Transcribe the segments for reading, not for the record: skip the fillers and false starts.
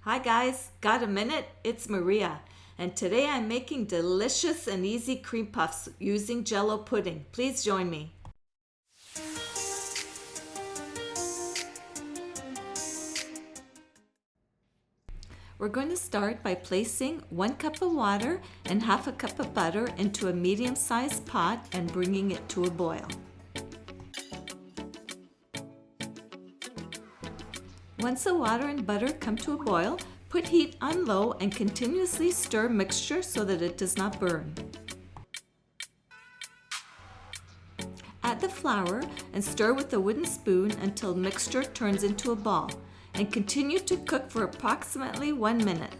Hi guys, got a minute? It's Maria, and today I'm making delicious and easy cream puffs using Jello pudding. Please join me. We're going to start by placing 1 cup of water and half a cup of butter into a medium-sized pot and bringing it to a boil. Once the water and butter come to a boil, put heat on low and continuously stir mixture so that it does not burn. Add the flour and stir with a wooden spoon until mixture turns into a ball, and continue to cook for approximately 1 minute.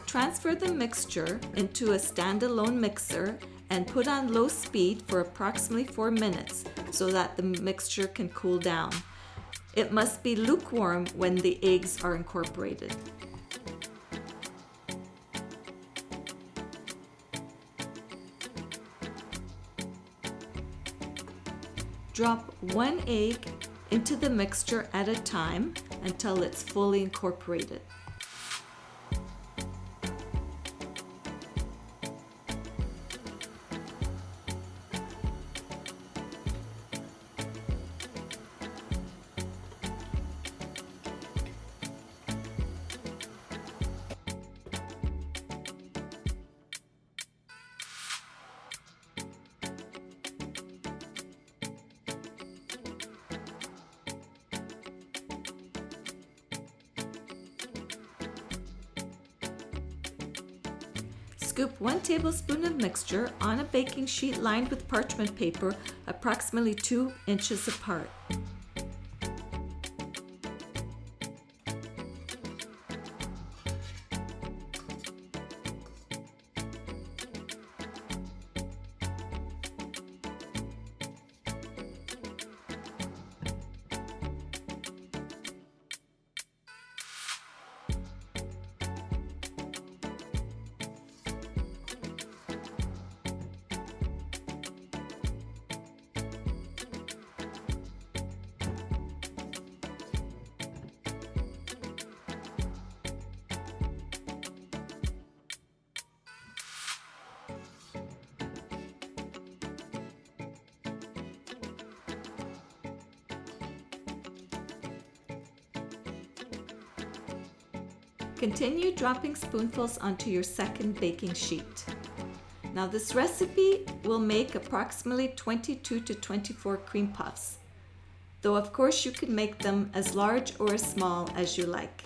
Transfer the mixture into a standalone mixer and put on low speed for approximately 4 minutes so that the mixture can cool down. It must be lukewarm when the eggs are incorporated. Drop 1 egg into the mixture at a time until it's fully incorporated. Scoop 1 tablespoon of mixture on a baking sheet lined with parchment paper approximately 2 inches apart. Continue dropping spoonfuls onto your second baking sheet. Now this recipe will make approximately 22 to 24 cream puffs, though of course you can make them as large or as small as you like.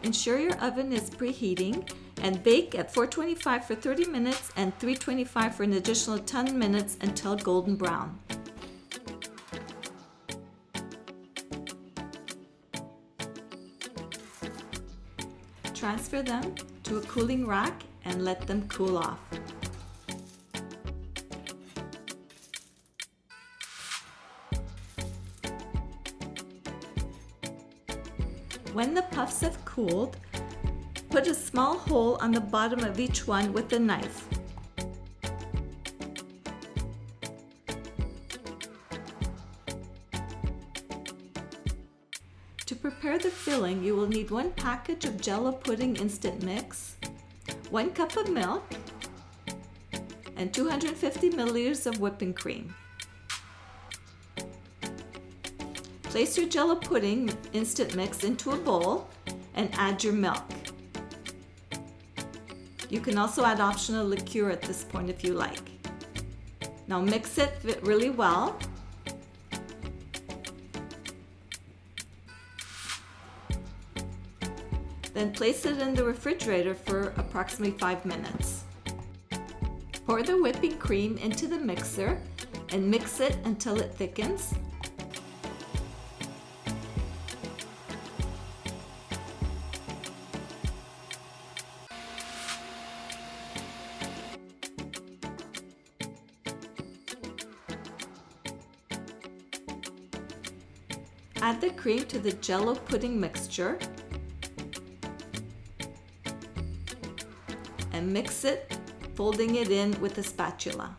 Ensure your oven is preheating and bake at 425 for 30 minutes and 325 for an additional 10 minutes until golden brown. Transfer them to a cooling rack and let them cool off. When the puffs have cooled, put a small hole on the bottom of each one with a knife. To prepare the filling, you will need 1 package of Jello Pudding instant mix, 1 cup of milk, and 250 milliliters of whipping cream. Place your Jello Pudding instant mix into a bowl and add your milk. You can also add optional liqueur at this point if you like. Now mix it really well. Then place it in the refrigerator for approximately 5 minutes. Pour the whipping cream into the mixer and mix it until it thickens. Add the cream to the Jello pudding mixture and mix it, folding it in with a spatula.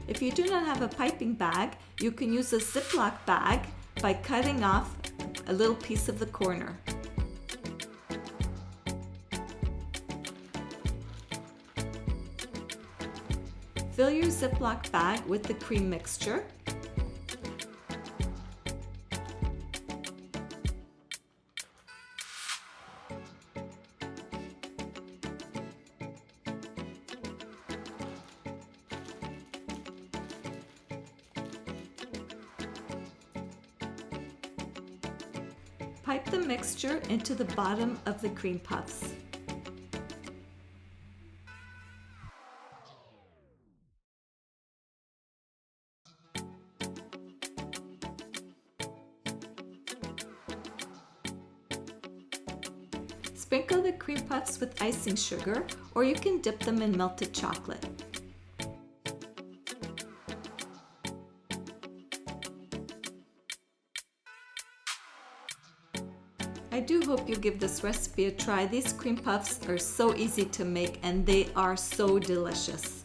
If you do not have a piping bag, you can use a Ziploc bag by cutting off a little piece of the corner. Fill your Ziploc bag with the cream mixture. Pipe the mixture into the bottom of the cream puffs. Sprinkle the cream puffs with icing sugar, or you can dip them in melted chocolate. I do hope you give this recipe a try. These cream puffs are so easy to make and they are so delicious.